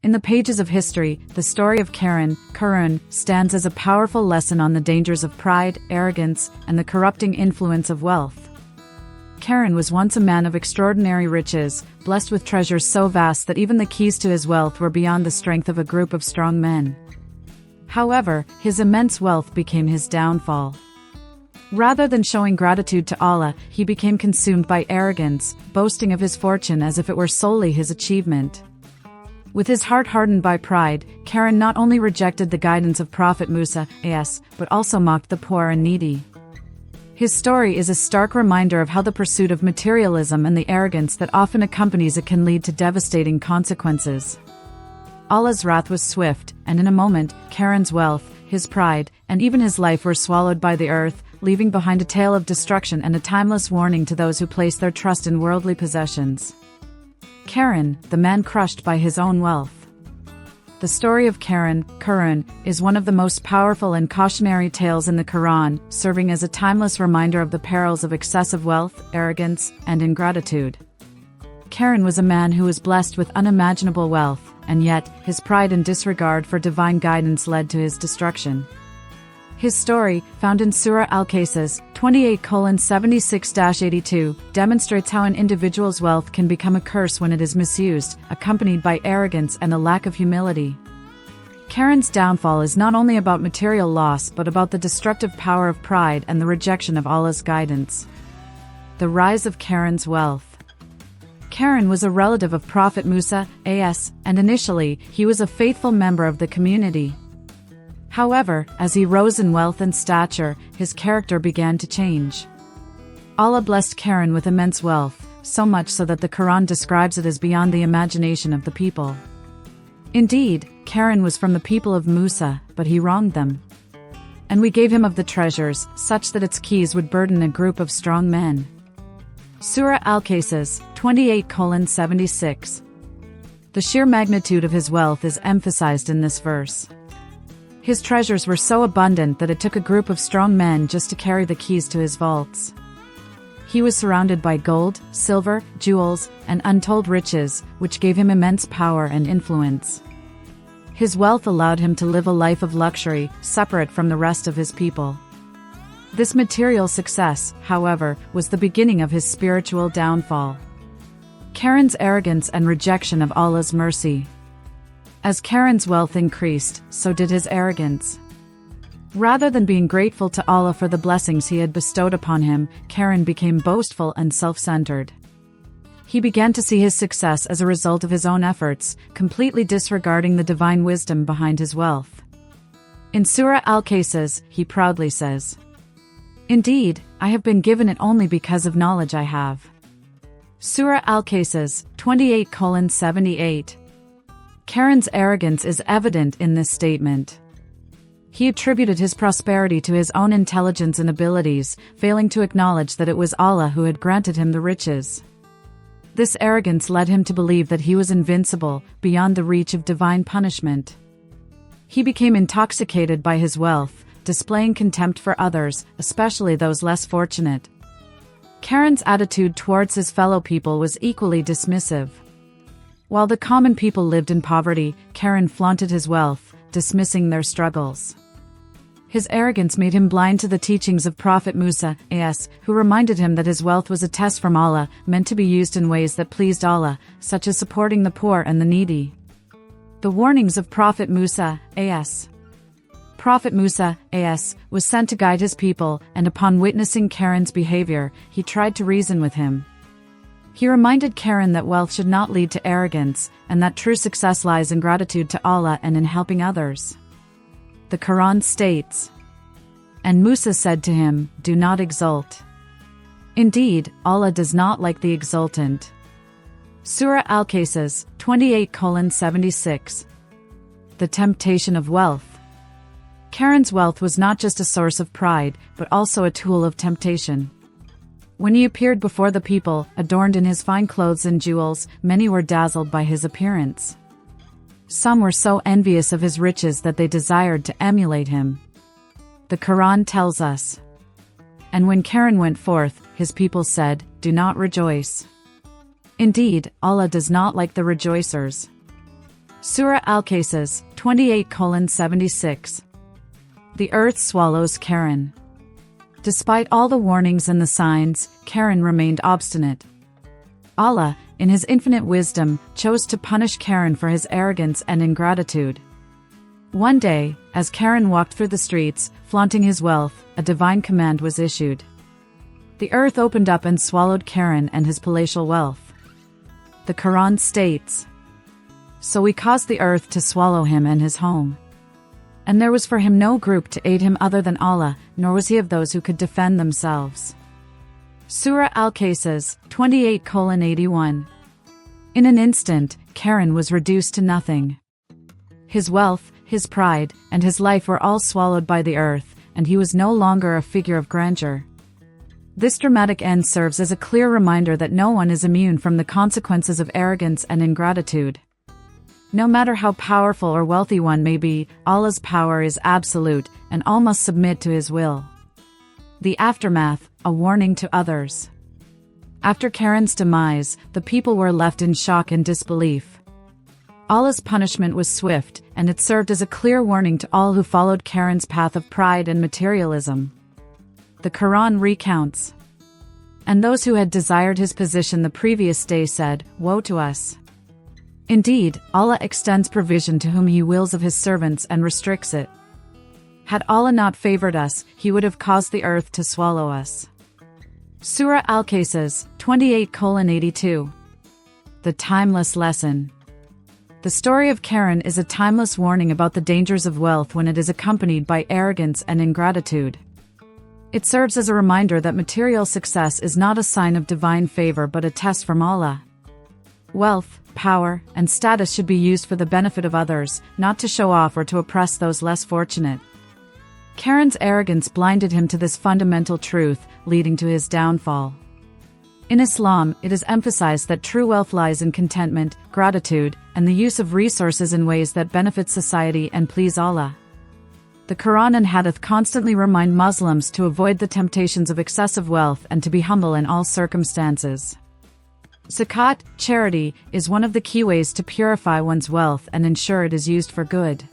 In the pages of history, the story of Qarun, stands as a powerful lesson on the dangers of pride, arrogance, and the corrupting influence of wealth. Qarun was once a man of extraordinary riches, blessed with treasures so vast that even the keys to his wealth were beyond the strength of a group of strong men. However, his immense wealth became his downfall. Rather than showing gratitude to Allah, he became consumed by arrogance, boasting of his fortune as if it were solely his achievement. With his heart hardened by pride, Qarun not only rejected the guidance of Prophet Musa, but also mocked the poor and needy. His story is a stark reminder of how the pursuit of materialism and the arrogance that often accompanies it can lead to devastating consequences. Allah's wrath was swift, and in a moment, Qarun's wealth, his pride, and even his life were swallowed by the earth, leaving behind a tale of destruction and a timeless warning to those who place their trust in worldly possessions. Qarun, the man crushed by his own wealth. The story of Qarun, is one of the most powerful and cautionary tales in the Qur'an, serving as a timeless reminder of the perils of excessive wealth, arrogance, and ingratitude. Qarun was a man who was blessed with unimaginable wealth, and yet, his pride and disregard for divine guidance led to his destruction. His story, found in Surah Al-Qasas 28:76-82, demonstrates how an individual's wealth can become a curse when it is misused, accompanied by arrogance and a lack of humility. Qarun's downfall is not only about material loss but about the destructive power of pride and the rejection of Allah's guidance. The rise of Qarun's wealth. Qarun was a relative of Prophet Musa, and initially, he was a faithful member of the community. However, as he rose in wealth and stature, his character began to change. Allah blessed Qarun with immense wealth, so much so that the Qur'an describes it as beyond the imagination of the people. Indeed, Qarun was from the people of Musa, but he wronged them. And we gave him of the treasures, such that its keys would burden a group of strong men. Surah Al-Qasas 28:76. The sheer magnitude of his wealth is emphasized in this verse. His treasures were so abundant that it took a group of strong men just to carry the keys to his vaults. He was surrounded by gold, silver, jewels, and untold riches, which gave him immense power and influence. His wealth allowed him to live a life of luxury, separate from the rest of his people. This material success, however, was the beginning of his spiritual downfall. Qarun's arrogance and rejection of Allah's mercy. As Qarun's wealth increased, so did his arrogance. Rather than being grateful to Allah for the blessings he had bestowed upon him, Qarun became boastful and self-centered. He began to see his success as a result of his own efforts, completely disregarding the divine wisdom behind his wealth. In Surah Al-Qasas, he proudly says, "Indeed, I have been given it only because of knowledge I have." Surah Al-Qasas 28:78. Qarun's arrogance is evident in this statement. He attributed his prosperity to his own intelligence and abilities, failing to acknowledge that it was Allah who had granted him the riches. This arrogance led him to believe that he was invincible, beyond the reach of divine punishment. He became intoxicated by his wealth, displaying contempt for others, especially those less fortunate. Qarun's attitude towards his fellow people was equally dismissive. While the common people lived in poverty, Qarun flaunted his wealth, dismissing their struggles. His arrogance made him blind to the teachings of Prophet Musa, who reminded him that his wealth was a test from Allah, meant to be used in ways that pleased Allah, such as supporting the poor and the needy. The warnings of Prophet Musa, Prophet Musa, was sent to guide his people, and upon witnessing Qarun's behavior, he tried to reason with him. He reminded Qarun that wealth should not lead to arrogance, and that true success lies in gratitude to Allah and in helping others. The Qur'an states, "And Musa said to him, 'Do not exult. Indeed, Allah does not like the exultant.'" Surah Al-Qasas 28:76. The temptation of wealth. Qarun's wealth was not just a source of pride, but also a tool of temptation. When he appeared before the people, adorned in his fine clothes and jewels, many were dazzled by his appearance. Some were so envious of his riches that they desired to emulate him. The Qur'an tells us, "And when Qarun went forth, his people said, 'Do not rejoice. Indeed, Allah does not like the rejoicers.'" Surah Al-Qasas 28:76. The earth swallows Qarun. Despite all the warnings and the signs, Qarun remained obstinate. Allah, in his infinite wisdom, chose to punish Qarun for his arrogance and ingratitude. One day, as Qarun walked through the streets, flaunting his wealth, a divine command was issued. The earth opened up and swallowed Qarun and his palatial wealth. The Qur'an states, "So we caused the earth to swallow him and his home. And there was for him no group to aid him other than Allah, nor was he of those who could defend themselves." Surah Al-Qasas 28:81. In an instant, Qarun was reduced to nothing. His wealth, his pride, and his life were all swallowed by the earth, and he was no longer a figure of grandeur. This dramatic end serves as a clear reminder that no one is immune from the consequences of arrogance and ingratitude. No matter how powerful or wealthy one may be, Allah's power is absolute, and all must submit to His will. The aftermath, a warning to others. After Qarun's demise, the people were left in shock and disbelief. Allah's punishment was swift, and it served as a clear warning to all who followed Qarun's path of pride and materialism. The Qur'an recounts, "And those who had desired his position the previous day said, 'Woe to us!' Indeed, Allah extends provision to whom He wills of His servants and restricts it. Had Allah not favored us, He would have caused the earth to swallow us." Surah Al-Qasas 28:82. The timeless lesson. The story of Qarun is a timeless warning about the dangers of wealth when it is accompanied by arrogance and ingratitude. It serves as a reminder that material success is not a sign of divine favor but a test from Allah. Wealth, power, and status should be used for the benefit of others, not to show off or to oppress those less fortunate. Qarun's arrogance blinded him to this fundamental truth, leading to his downfall. In Islam, it is emphasized that true wealth lies in contentment, gratitude, and the use of resources in ways that benefit society and please Allah. The Quran and Hadith constantly remind Muslims to avoid the temptations of excessive wealth and to be humble in all circumstances. Zakat, charity, is one of the key ways to purify one's wealth and ensure it is used for good.